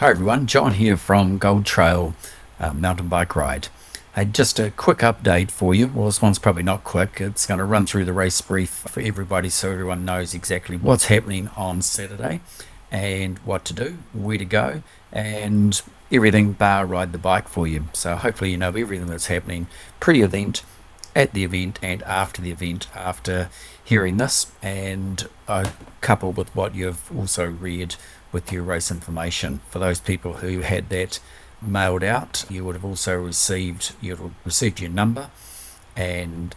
Hi everyone, John here from Gold Trail Mountain Bike Ride. Hey, just a quick update for you. Well, this one's probably not quick. It's going to run through the race brief for everybody so everyone knows exactly what's happening on Saturday and what to do, where to go, and everything bar ride the bike for you. So hopefully you know everything that's happening pre-event, at the event, and after the event after hearing this, and coupled with what you've also read with your race information. For those people who had that mailed out, you would have also received your number and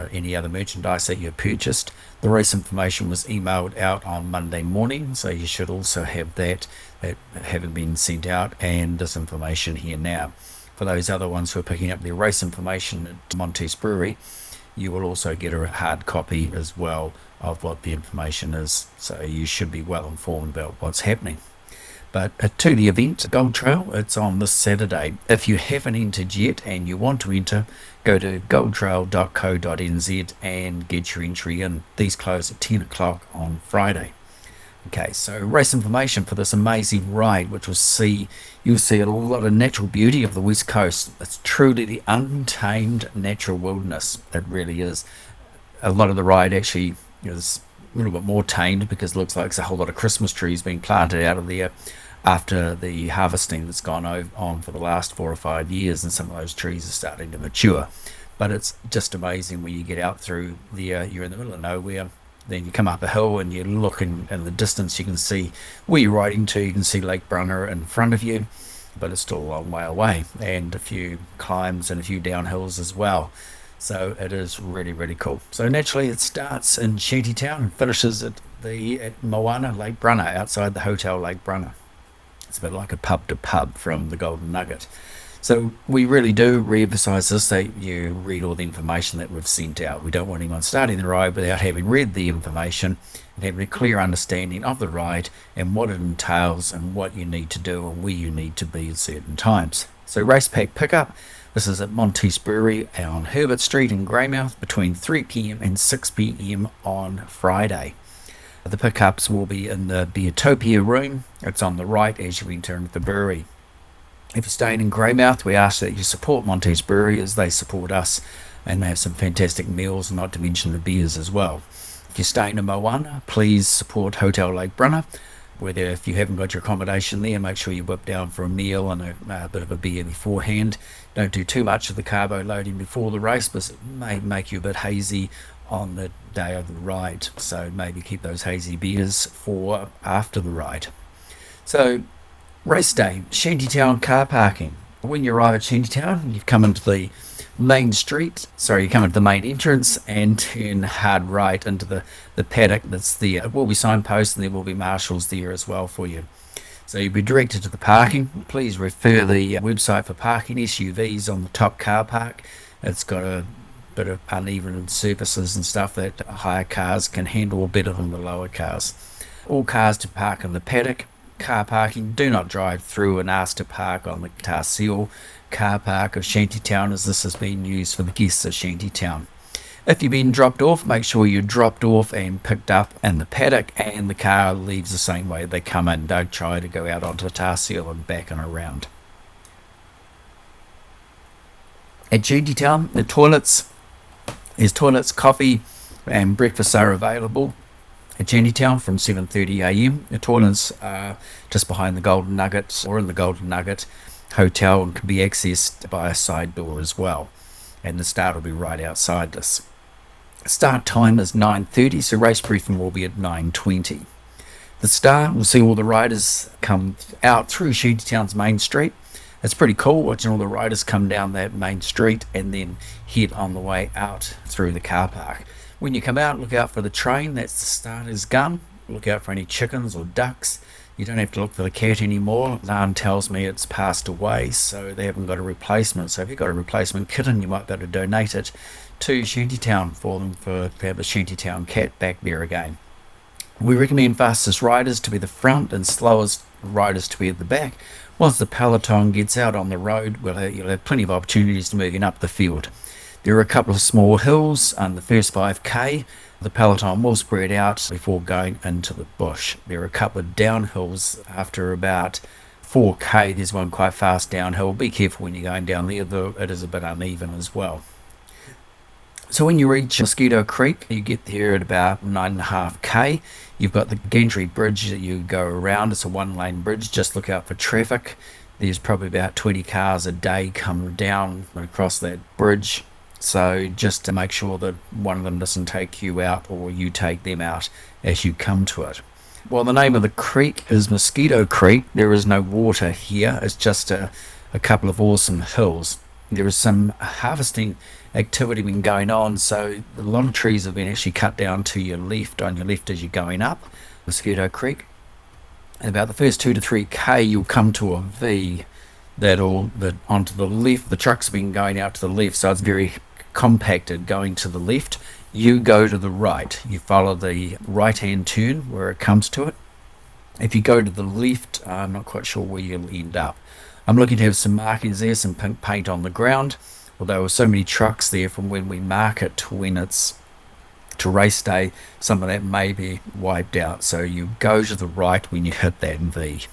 any other merchandise that you purchased. The race information was emailed out on Monday morning, so you should also have that having been sent out, and this information here now. For those other ones who are picking up their race information at Montes Brewery, you will also get a hard copy as well of what the information is, so you should be well informed about what's happening. But to the event, Gold Trail, it's on this Saturday. If you haven't entered yet and you want to enter, go to goldtrail.co.nz and get your entry in. These close at 10 o'clock on Friday. Okay, so race information for this amazing ride, which you'll see a lot of natural beauty of the West Coast. It's truly the untamed natural wilderness. It really is. A lot of the ride actually is a little bit more tamed because it looks like there's a whole lot of Christmas trees being planted out of there after the harvesting that's gone on for the last 4 or 5 years, and some of those trees are starting to mature. But it's just amazing when you get out through you're in the middle of nowhere. Then you come up a hill and you look in the distance, you can see where you're riding to. You can see Lake Brunner in front of you, but it's still a long way away, and a few climbs and a few downhills as well. So it is really, really cool. So naturally it starts in Shantytown and finishes at Moana, Lake Brunner, outside the Hotel Lake Brunner. It's a bit like a pub to pub from the Golden Nugget. So we really do re-emphasize this, that you read all the information that we've sent out. We don't want anyone starting the ride without having read the information and having a clear understanding of the ride and what it entails and what you need to do and where you need to be at certain times. So race pack pickup. This is at Montes Brewery on Herbert Street in Greymouth between 3 p.m. and 6 p.m. on Friday. The pickups will be in the Beertopia room. It's on the right as you enter into the brewery. If you're staying in Greymouth, we ask that you support Montes Brewery as they support us, and they have some fantastic meals, not to mention the beers as well. If you're staying in Moana, please support Hotel Lake Brunner. Whether if you haven't got your accommodation there, make sure you whip down for a meal and a bit of a beer beforehand. Don't do too much of the carbo loading before the race, because it may make you a bit hazy on the day of the ride. So maybe keep those hazy beers for after the ride. So race day, Shantytown car parking. When you arrive at Shantytown, you've come into the main entrance and turn hard right into the paddock that's there. It will be signposts and there will be marshals there as well for you. So you'll be directed to the parking. Please refer the website for parking SUVs on the top car park. It's got a bit of uneven surfaces and stuff that higher cars can handle better than the lower cars. All cars to park in the paddock. Car parking, do not drive through and ask to park on the Tarsiel car park of Shantytown, as this has been used for the guests of Shantytown. If you've been dropped off, make sure you're dropped off and picked up in the paddock, and the car leaves the same way they come in. Don't try to go out onto the Tarsiel and back and around. At Shantytown, there's toilets, coffee and breakfast are available at Shantytown from 7:30 a.m. The toilets are just behind the Golden Nugget or in the Golden Nugget Hotel and can be accessed by a side door as well. And the start will be right outside this. Start time is 9:30, so race briefing will be at 9:20. The start, we'll see all the riders come out through Shantytown's main street. It's pretty cool watching all the riders come down that main street and then head on the way out through the car park. When you come out, look out for the train. That's the starter's gun. Look out for any chickens or ducks. You don't have to look for the cat anymore. Lan tells me it's passed away, so they haven't got a replacement. So if you've got a replacement kitten, you might be able to donate it to Shantytown for them to have a Shantytown cat back there again. We recommend fastest riders to be the front and slowest riders to be at the back. Once the peloton gets out on the road, you'll have plenty of opportunities to move in up the field. There are a couple of small hills on the first 5k. The peloton will spread out before going into the bush. There are a couple of downhills after about 4K, there's one quite fast downhill. Be careful when you're going down there, though it is a bit uneven as well. So when you reach Mosquito Creek, you get there at about 9.5K. You've got the Gantry Bridge that you go around. It's a one-lane bridge. Just look out for traffic. There's probably about 20 cars a day come down across that bridge. So just to make sure that one of them doesn't take you out or you take them out as you come to it. Well, the name of the creek is Mosquito Creek. There is no water here. It's just a couple of awesome hills. There is some harvesting activity been going on, so a lot of trees have been actually cut down to your left, on your left as you're going up Mosquito Creek. And about the first 2 to 3K, you'll come to a V that onto the left. The trucks have been going out to the left, so it's very compacted going to the left. You go to the right. You follow the right-hand turn where it comes to it. If you go to the left, I'm not quite sure where you'll end up. I'm looking to have some markings there, some pink paint on the ground. Although with so many trucks there from when we mark it to when it's to race day, some of that may be wiped out. So you go to the right when you hit that V.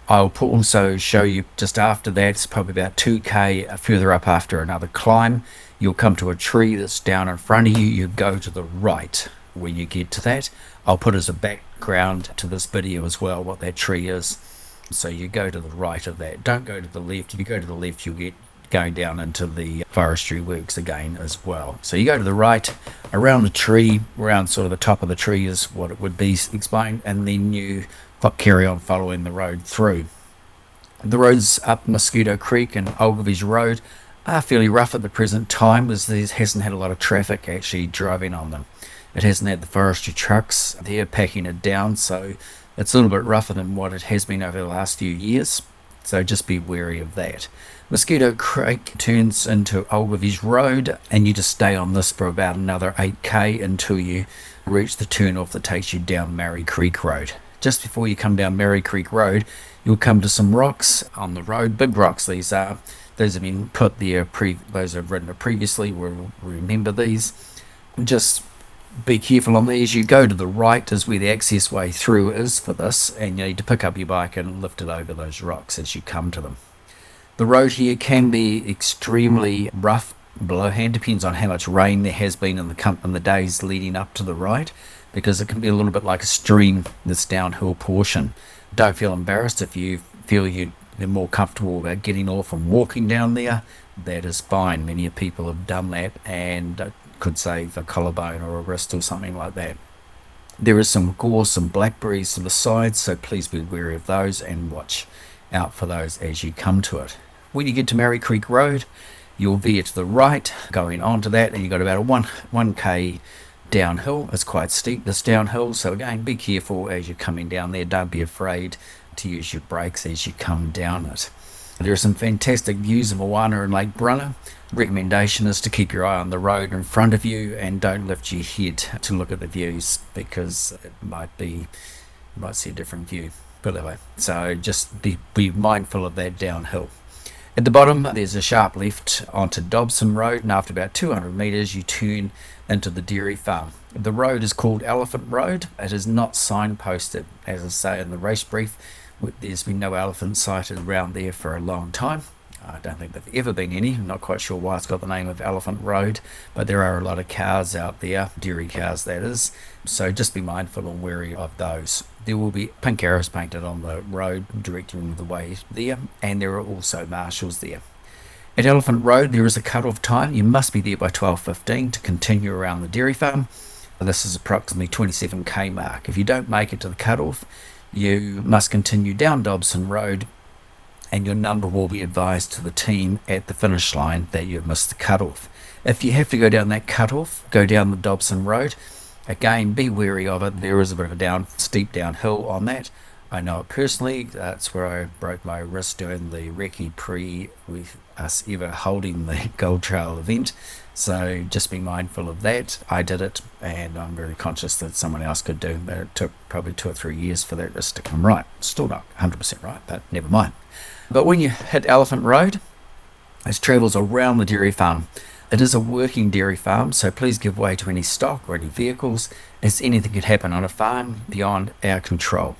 I'll also show you just after that, it's probably about 2K further up after another climb. You'll come to a tree that's down in front of you. You go to the right when you get to that. I'll put as a background to this video as well what that tree is. So you go to the right of that. Don't go to the left. If you go to the left, you'll get going down into the forestry works again as well. So you go to the right, around the tree, around sort of the top of the tree is what it would be explained, and then you carry on following the road through. The roads up Mosquito Creek and Ogilvy's Road are fairly rough at the present time, as there hasn't had a lot of traffic actually driving on them. It hasn't had the forestry trucks there packing it down, so it's a little bit rougher than what it has been over the last few years. So just be wary of that. Mosquito Creek turns into Ogilvy's Road, and you just stay on this for about another 8K until you reach the turnoff that takes you down Mary Creek Road. Just before you come down Mary Creek Road, you'll come to some rocks on the road, big rocks these are. Those have been put there, those have ridden it previously will remember these. Just be careful on these. You go to the right is where the access way through is for this, and you need to pick up your bike and lift it over those rocks as you come to them. The road here can be extremely rough below hand, depends on how much rain there has been in the days leading up to the ride, because it can be a little bit like a stream, this downhill portion. Don't feel embarrassed if you feel you're more comfortable about getting off and walking down there. That is fine. Many people have done that and could save a collarbone or a wrist or something like that. There is some gorse and blackberries to the sides, so please be wary of those and watch out for those as you come to it. When you get to Mary Creek Road, you'll veer to the right, going onto that, and you've got about a 1K downhill. It's quite steep, this downhill, so again, be careful as you're coming down there. Don't be afraid to use your brakes as you come down it. There are some fantastic views of Moana and Lake Brunner. Recommendation is to keep your eye on the road in front of you and don't lift your head to look at the views, because it might see a different view. But anyway, so just be mindful of that downhill. At the bottom, there's a sharp left onto Dobson Road, and after about 200 metres, you turn into the dairy farm. The road is called Elephant Road. It is not signposted. As I say in the race brief, there's been no elephants sighted around there for a long time. I don't think there've ever been any. I'm not quite sure why it's got the name of Elephant Road, but there are a lot of cows out there, dairy cows that is, so just be mindful and wary of those. There will be pink arrows painted on the road directing the way there, and there are also marshals there. At Elephant Road, there is a cut-off time. You must be there by 12:15 to continue around the dairy farm. This is approximately 27k mark. If you don't make it to the cut-off, you must continue down Dobson Road, and your number will be advised to the team at the finish line that you've missed the cut-off. If you have to go down that cut-off, go down the Dobson Road. Again, be wary of it. There is a bit of a steep downhill on that. I know it personally. That's where I broke my wrist doing the Recce Prix with us ever holding the Gold Trail event. So just be mindful of that. I did it, and I'm very conscious that someone else could do, but it took probably 2 or 3 years for that wrist to come right. Still not 100% right, but never mind. But when you hit Elephant Road, it travels around the dairy farm. It is a working dairy farm, so please give way to any stock or any vehicles, as anything could happen on a farm beyond our control.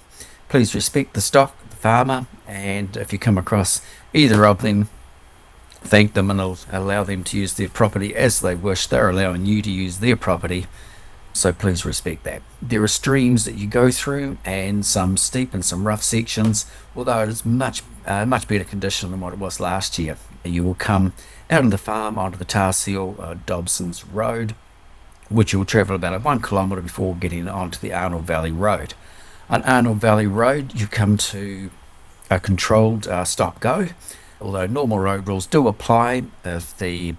Please respect the stock, the farmer, and if you come across either of them, thank them and allow them to use their property as they wish. They're allowing you to use their property, so please respect that. There are streams that you go through, and some steep and some rough sections, although it is much better condition than what it was last year. You will come out of the farm onto the tar seal Dobson's Road, which you will travel about 1 kilometre before getting onto the Arnold Valley Road. On Arnold Valley Road, you come to a controlled stop-go, although normal road rules do apply if the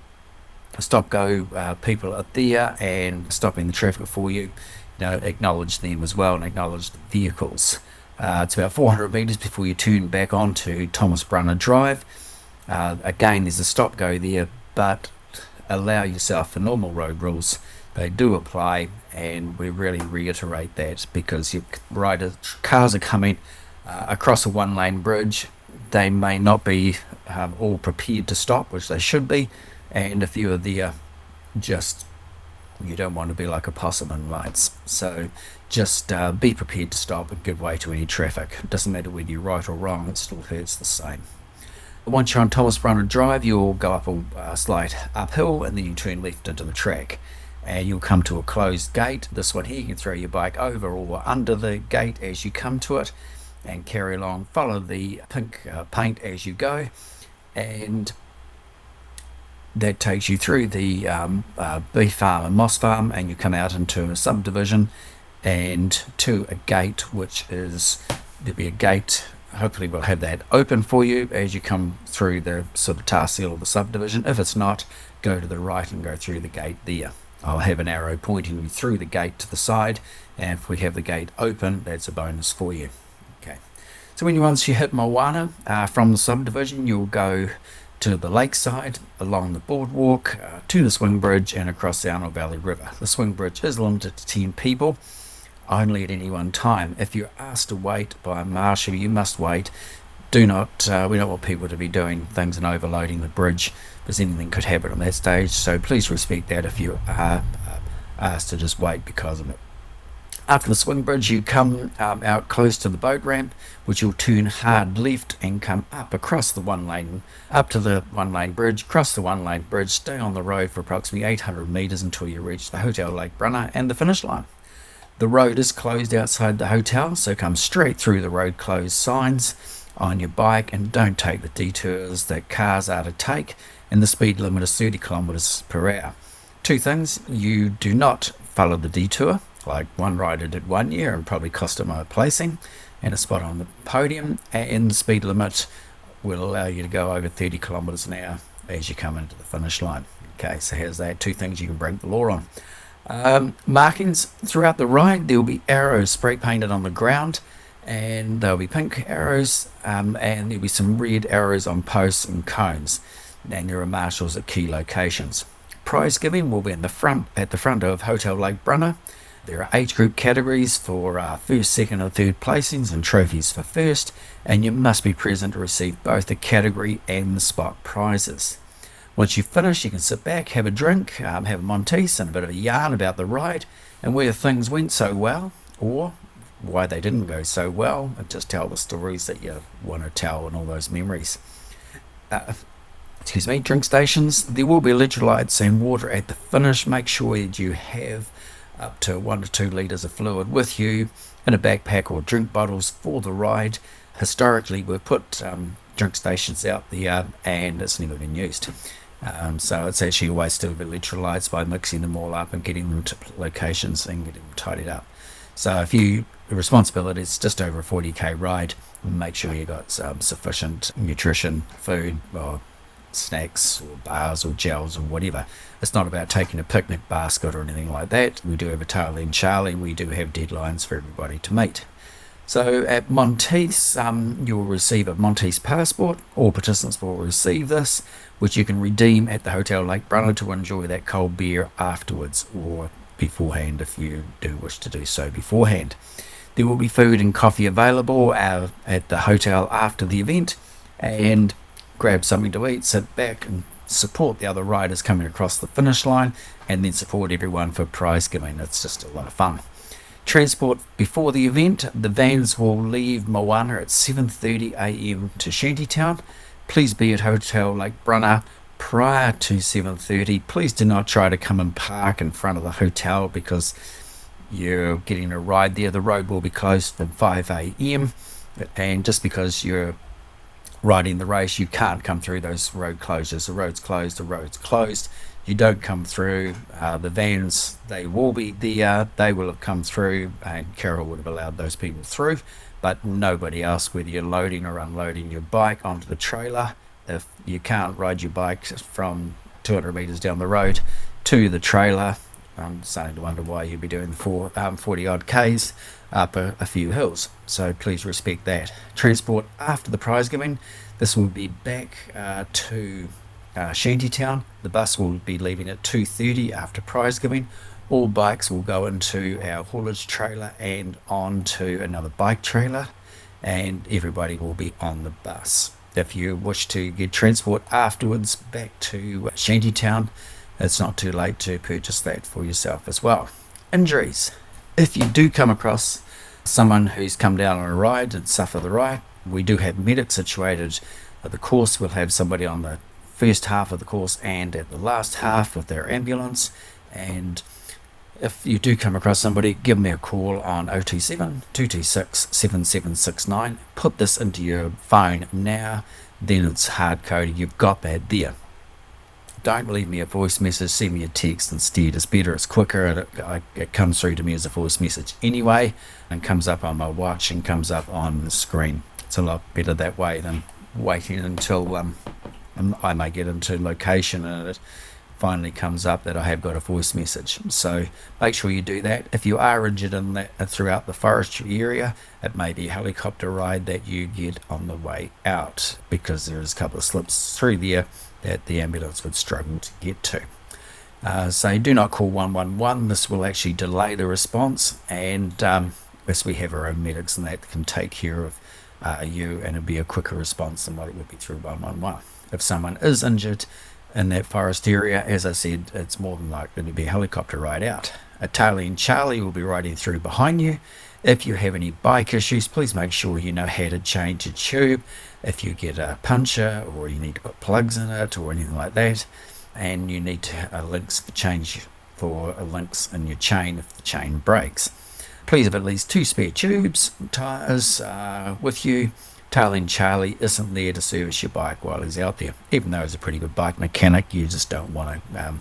stop-go people are there and stopping the traffic for you. Acknowledge them as well and acknowledge the vehicles. It's about 400 metres before you turn back onto Thomas Brunner Drive. Again, there's a stop-go there, but allow yourself for normal road rules. They do apply, and we really reiterate that because your cars are coming across a one-lane bridge. They may not be all prepared to stop, which they should be, and if you are there, you don't want to be like a possum in lights. So just be prepared to stop and give way to any traffic. It doesn't matter whether you're right or wrong, it still hurts the same. Once you're on Thomas Brunner Drive, you'll go up a slight uphill, and then you turn left into the track, and you'll come to a closed gate. This one here, you can throw your bike over or under the gate as you come to it and carry along. Follow the pink paint as you go, and that takes you through the beef farm and moss farm, and you come out into a subdivision and to a gate, which is, there'll be a gate. Hopefully we'll have that open for you as you come through the sort of tar seal of the subdivision. If it's not, go to the right and go through the gate there. I'll have an arrow pointing you through the gate to the side, and if we have the gate open, that's a bonus for you. Okay, so once you hit Moana from the subdivision, you'll go to the lakeside, along the boardwalk, to the swing bridge, and across the Arnold Valley River. The swing bridge is limited to 10 people, only at any one time. If you're asked to wait by a marshal, you must wait. We don't want people to be doing things and overloading the bridge, because anything could happen on that stage, so please respect that if you are asked to just wait because of it. After the swing bridge, you come out close to the boat ramp, which you'll turn hard left and come up across the up to the one-lane bridge, cross the one-lane bridge, stay on the road for approximately 800 metres until you reach the Hotel Lake Brunner and the finish line. The road is closed outside the hotel, so come straight through the road closed signs on your bike and don't take the detours that cars are to take, and the speed limit is 30 kilometres per hour. Two things: you do not follow the detour, like one rider did 1 year and probably cost him a placing and a spot on the podium, and the speed limit will allow you to go over 30 kilometres an hour as you come into the finish line. Okay, so here's that, two things you can break the law on. Markings throughout the ride, there will be arrows spray painted on the ground, and there'll be pink arrows, and there'll be some red arrows on posts and cones, and there are marshals at key locations. Prize giving will be at the front of Hotel Lake Brunner. There are age group categories for first, second and third placings, and trophies for first, and you must be present to receive both the category and the spot prizes. Once you finish, you can sit back, have a drink, have a Monteith and a bit of a yarn about the ride and where things went so well, or why they didn't go so well, and just tell the stories that you want to tell and all those memories. Drink stations. There will be electrolytes and water at the finish. Make sure that you have up to 1 to 2 litres of fluid with you in a backpack or drink bottles for the ride. Historically, we've put drink stations out there and it's never been used. So it's actually a waste of electrolytes by mixing them all up and getting them to locations and getting them tidied up. So if the responsibility is just over a 40k ride, make sure you got sufficient nutrition, food, or snacks or bars or gels or whatever. It's not about taking a picnic basket or anything like that. We do have a Charlie and Charlie. We do have deadlines for everybody to meet. So at Monteith's, you'll receive a Monteith's passport. All participants will receive this, which you can redeem at the Hotel Lake Brunner to enjoy that cold beer afterwards or beforehand if you do wish to do so beforehand. There will be food and coffee available at the hotel after the event, and grab something to eat, sit back and support the other riders coming across the finish line, and then support everyone for prize giving. It's just a lot of fun. Transport before the event, the vans will leave Moana at 7:30 a.m. to Shantytown. Please be at Hotel Lake Brunner prior to 7:30. Please do not try to come and park in front of the hotel because you're getting a ride there. The road will be closed from 5 a.m. and just because you're riding the race, you can't come through those road closures. The road's closed, the road's closed. You don't come through. The vans, they will be there. They will have come through, and Carol would have allowed those people through, but nobody else, whether you're loading or unloading your bike onto the trailer. If you can't ride your bike from 200 metres down the road to the trailer, I'm starting to wonder why you'd be doing the 40 odd Ks up a few hills. So please respect that. Transport after the prize giving, this will be back to Shantytown. The bus will be leaving at 2:30 after prize giving. All bikes will go into our haulage trailer and onto another bike trailer, and everybody will be on the bus. If you wish to get transport afterwards back to Shantytown, it's not too late to purchase that for yourself as well. Injuries. If you do come across someone who's come down on a ride and suffer the ride, we do have medics situated at the course. We'll have somebody on the first half of the course and at the last half with their ambulance. And if you do come across somebody, give me a call on 027 226 7769. Put this into your phone now, then it's hard coded. You've got that there. Don't leave me a voice message, send me a text instead. It's better, it's quicker, and it comes through to me as a voice message anyway, and comes up on my watch and comes up on the screen. It's a lot better that way than waiting until I may get into location and it finally comes up that I have got a voice message. So make sure you do that. If you are injured in that throughout the forestry area, it may be a helicopter ride that you get on the way out, because there's a couple of slips through there that the ambulance would struggle to get to. So do not call 111. This will actually delay the response, and as we have our own medics and that can take care of you, and it'll be a quicker response than what it would be through 111. If someone is injured in that forest area, as I said, it's more than likely to be a helicopter ride out. A Tailene Charlie will be riding through behind you. If you have any bike issues, please make sure you know how to change your tube. If you get a puncture or you need to put plugs in it or anything like that, and you need to links change for links in your chain if the chain breaks. Please have at least 2 spare tubes, tyres with you. Tailene Charlie isn't there to service your bike while he's out there. Even though he's a pretty good bike mechanic, you just don't want to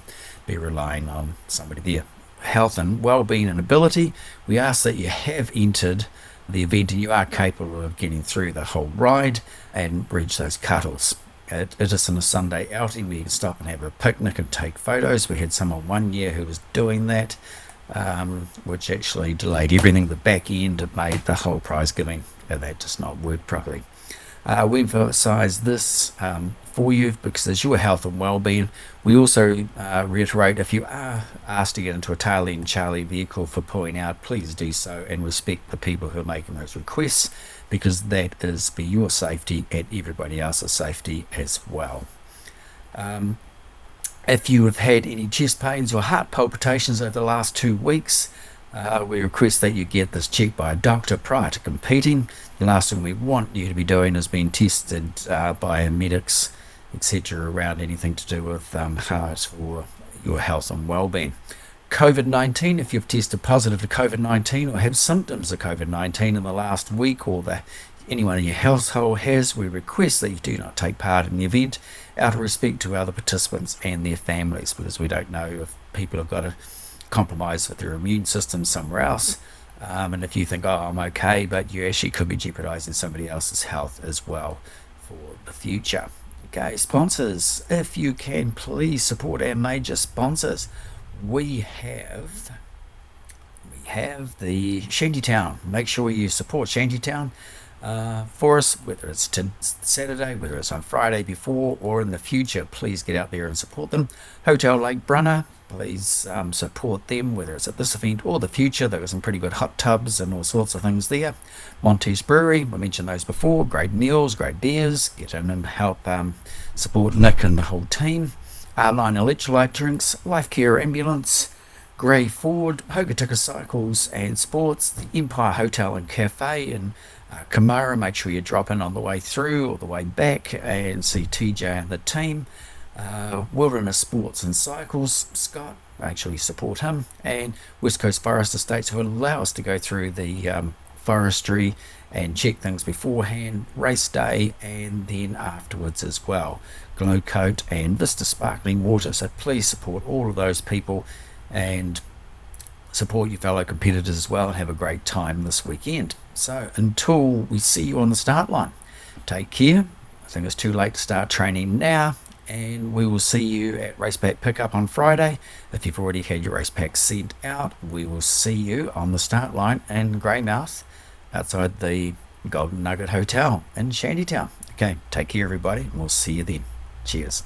be relying on somebody there. Health and well-being and ability. We ask that you have entered the event and you are capable of getting through the whole ride and reach those cuttles. It isn't a Sunday outing where you can stop and have a picnic and take photos. We had someone one year who was doing that, which actually delayed everything. The back end, it made the whole prize giving that just not work properly. We emphasise this for you because it's your health and well-being. We also reiterate, if you are asked to get into a Tailene Charlie vehicle for pulling out, please do so and respect the people who are making those requests, because that is for your safety and everybody else's safety as well. If you have had any chest pains or heart palpitations over the last 2 weeks, we request that you get this checked by a doctor prior to competing. The last thing we want you to be doing is being tested by medics, etc., around anything to do with heart or your health and well-being. COVID-19, if you've tested positive to COVID-19 or have symptoms of COVID-19 in the last week, or that anyone in your household has, we request that you do not take part in the event out of respect to other participants and their families, because we don't know if people have got a compromise with their immune system somewhere else, and if you think, oh, I'm okay, but you actually could be jeopardizing somebody else's health as well for the future. Okay, sponsors, if you can please support our major sponsors. We have the Shantytown. Make sure you support Shantytown for us, whether it's Saturday, whether it's on Friday before or in the future. Please get out there and support them. Hotel Lake Brunner, please support them, whether it's at this event or the future. There are some pretty good hot tubs and all sorts of things there. Monty's Brewery, we mentioned those before. Great meals, great beers. Get in and help support Nick and the whole team. R9 Electrolyte Drinks, Life Care Ambulance, Grey Ford, Hokitika Cycles and Sports, the Empire Hotel and Cafe in Kamara. Make sure you drop in on the way through or the way back and see TJ and the team. Wilderness Sports and Cycles, Scott, make sure you support him. And West Coast Forest Estates, who allow us to go through the forestry and check things beforehand, race day, and then afterwards as well. Glow Coat and Vista Sparkling Water. So please support all of those people and support your fellow competitors as well, and have a great time this weekend. So until we see you on the start line, take care. I think it's too late to start training now, and we will see you at race pack pickup on Friday. If you've already had your race pack sent out, we will see you on the start line in Greymouth outside the Golden Nugget Hotel in Shantytown. Okay, take care everybody, and we'll see you then. Cheers.